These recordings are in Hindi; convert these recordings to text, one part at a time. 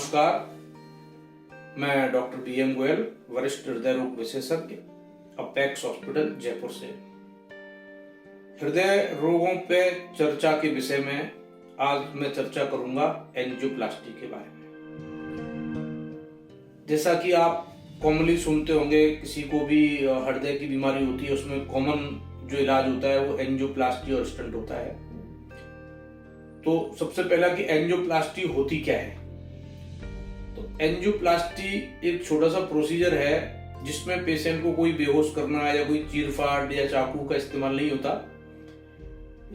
नमस्कार, मैं डॉक्टर BM गोयल, वरिष्ठ हृदय रोग विशेषज्ञ, अपेक्स हॉस्पिटल जयपुर से। हृदय रोगों पे चर्चा के विषय में आज मैं चर्चा करूंगा एंजियोप्लास्टी के बारे में। जैसा कि आप कॉमनली सुनते होंगे, किसी को भी हृदय की बीमारी होती है उसमें कॉमन जो इलाज होता है वो एंजियोप्लास्टी और स्टंट होता है। तो सबसे पहला कि एंजियोप्लास्टी होती क्या है। तो एंजियोप्लास्टी एक छोटा सा प्रोसीजर है जिसमें पेशेंट को कोई बेहोश करना या कोई चीरफाड़ या चाकू का इस्तेमाल नहीं होता।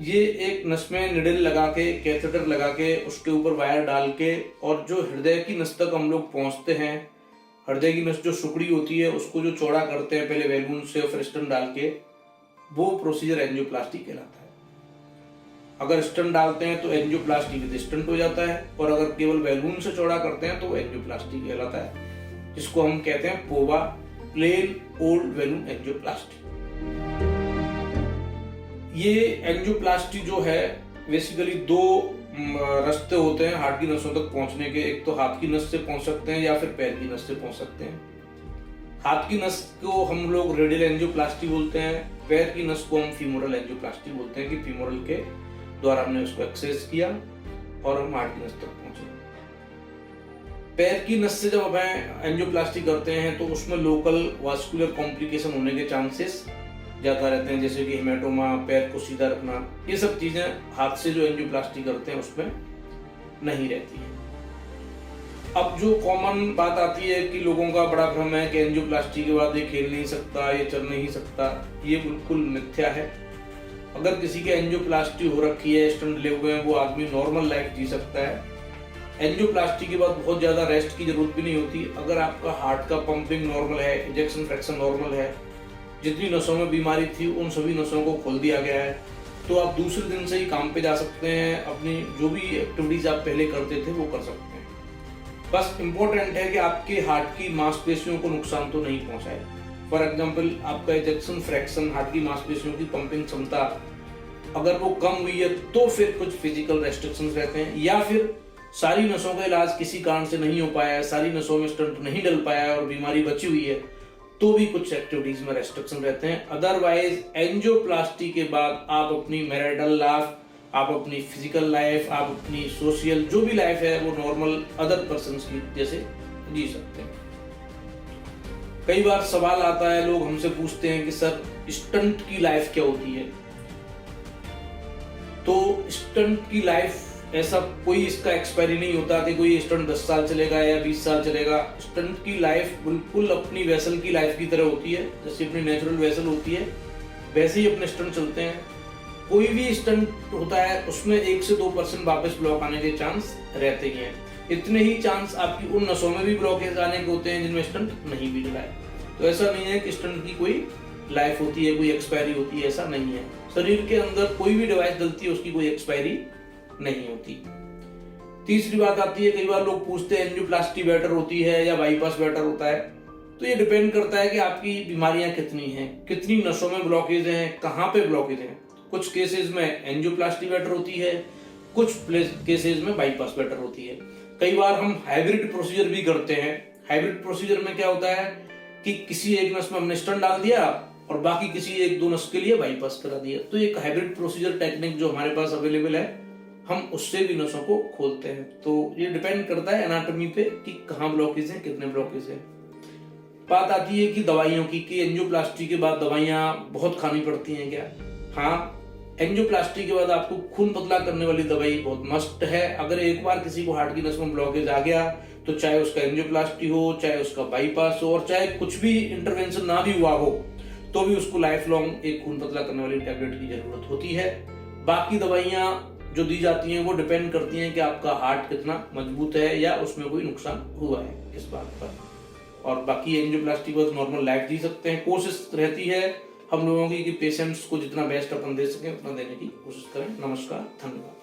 ये एक नस में निडल लगा के, कैथेटर लगा के, उसके ऊपर वायर डाल के और जो हृदय की नस तक हम लोग पहुंचते हैं, हृदय की नस जो सुकड़ी होती है उसको जो चौड़ा करते हैं पहले बैलून से और फिर स्टंट डाल के, वो प्रोसीजर एंजियोप्लास्टी कहलाता है। अगर स्टंट डालते हैं तो एंजियोप्लास्टी विद स्टंट हो जाता है, और अगर केवल बैलून से चौड़ा करते हैं तो एंजियोप्लास्टी कहलाता है, जिसको हम कहते हैं POBA, plain old balloon angioplasty. ये एंजियोप्लास्टी जो है बेसिकली दो रास्ते होते हैं हार्ट की नसों तक पहुंचने के। एक तो हाथ की नस से पहुंच सकते हैं या फिर पैर की नस से पहुंच सकते हैं। हाथ की नस को हम लोग रेडियल एंजियोप्लास्टी बोलते हैं, पैर की नस को हम फीमोरल एंजियोप्लास्टी बोलते हैं कि फीमोरल के द्वारा हमने उसको एक्सेस किया और हम हार्ट की नस तक पहुंचे। पैर की नस से जब हम एंजियोप्लास्टी करते हैं तो उसमें लोकल वास्कुलर कॉम्प्लिकेशन होने के चांसेस ज्यादा रहते हैं, जैसे कि हेमाटोमा, पैर को सीधा रखना, ये सब चीजें हाथ से जो एंजियोप्लास्टी करते हैं उसमें नहीं रहती है। अब जो कॉमन बात आती है कि लोगों का बड़ा भ्रम है कि एंजियोप्लास्टी के बाद ये खेल नहीं सकता, ये चल नहीं सकता, ये बिल्कुल मिथ्या है। अगर किसी के एंजियोप्लास्टी हो रखी है, स्टंट ले हुए हैं, वो आदमी नॉर्मल लाइफ जी सकता है। एंजियोप्लास्टी के बाद बहुत ज्यादा रेस्ट की जरूरत भी नहीं होती। अगर आपका हार्ट का पंपिंग नॉर्मल है, इजेक्शन फ्रैक्शन नॉर्मल है, जितनी नसों में बीमारी थी उन सभी नसों को खोल दिया गया है, तो आप दूसरे दिन से ही काम पे जा सकते हैं। अपनी जो भी एक्टिविटीज आप पहले करते थे वो कर सकते हैं। बस इम्पोर्टेंट है कि आपके हार्ट की मांसपेशियों को नुकसान तो नहीं पहुंचाए। फॉर एग्जाम्पल, आपका इजेक्शन फ्रैक्शन, हार्ट की मांसपेशियों की पंपिंग क्षमता अगर वो कम हुई है तो फिर कुछ फिजिकल रेस्ट्रिक्शंस रहते हैं, या फिर सारी नसों का इलाज किसी कारण से नहीं हो पाया है, सारी नसों में स्टंट नहीं डल पाया है और बीमारी बची हुई है, तो भी कुछ एक्टिविटीज में रेस्ट्रिक्शन रहते हैं। अदरवाइज एंजियोप्लास्टी के बाद आप अपनी मैरिटल लाइफ, आप अपनी फिजिकल लाइफ, आप अपनी सोशल जो भी लाइफ है वो नॉर्मल अदर पर्सन की जैसे जी सकते हैं। कई बार सवाल आता है, लोग हमसे पूछते हैं कि सर स्टंट की लाइफ क्या होती है। तो स्टंट की लाइफ ऐसा कोई इसका एक्सपायरी नहीं होता कि कोई स्टंट 10 साल चलेगा या 20 साल चलेगा। स्टंट की लाइफ बिल्कुल अपनी वेसल की लाइफ की तरह होती है, जैसे अपनी नेचुरल वेसल होती है वैसे ही अपने स्टंट चलते हैं। कोई भी स्टंट होता है उसमें 1 से 2% वापस ब्लॉक आने के चांस रहते ही हैं। इतने ही चांस आपकी उन नसों में भी ब्लॉकेज आने के होते हैं जिनमें स्टंट नहीं भी डला है। तो ऐसा नहीं है कि स्टंट की कोई लाइफ होती है, कोई एक्सपायरी होती है, ऐसा नहीं है। शरीर के अंदर कोई भी डिवाइस डलती है उसकी कोई एक्सपायरी नहीं होती। तीसरी बात आती है, कई बार लोग पूछते हैं एंजियोप्लास्टी बेटर होती है या बाईपास बेटर होता है। तो ये डिपेंड करता है कि आपकी बीमारियां कितनी हैं, कितनी नसों में ब्लॉकेज हैं, कहाँ पे ब्लॉकेज हैं। कुछ केसेस में एंजियोप्लास्टी बेटर होती है, कुछ केसेस में बाईपास बेटर होती है। कई बार हम हाइब्रिड प्रोसीजर भी करते हैं। हाइब्रिड प्रोसीजर में क्या होता है कि किसी एक नस में हमने स्टंट डाल दिया और बाकी किसी 1-2 नस के लिए बाईपास करा दिया। तो एक हाइब्रिड प्रोसीजर टेक्निक जो हमारे पास अवेलेबल है, हम उससे भी नसों को खोलते हैं। तो ये डिपेंड करता है एनाटॉमी पे कि कहाँ ब्लॉकेज है, कितने ब्लॉकेज है। बात आती है कि दवाइयों की, कि एंजियोप्लास्टी के बाद दवाइयां बहुत खानी पड़ती हैं क्या। हाँ, एंजियोप्लास्टी के बाद आपको खून पतला करने वाली दवाई बहुत मस्ट है। अगर एक बार किसी को हार्ट की नस में ब्लॉकेज आ गया तो चाहे उसका एंजियोप्लास्टी हो, चाहे उसका बाईपास हो, और चाहे कुछ भी इंटरवेंशन ना भी हुआ हो, तो भी उसको लाइफ लॉन्ग एक खून पतला करने वाली टैबलेट की जरूरत होती है। बाकी दवाइयां जो दी जाती हैं वो डिपेंड करती हैं कि आपका हार्ट कितना मजबूत है या उसमें कोई नुकसान हुआ है इस बात पर। और बाकी एंजियोप्लास्टी के बाद नॉर्मल लाइफ जी सकते हैं। कोशिश रहती है हम लोगों की कि पेशेंट्स को जितना बेस्ट अपन दे सकें उतना देने की कोशिश करें। नमस्कार, धन्यवाद।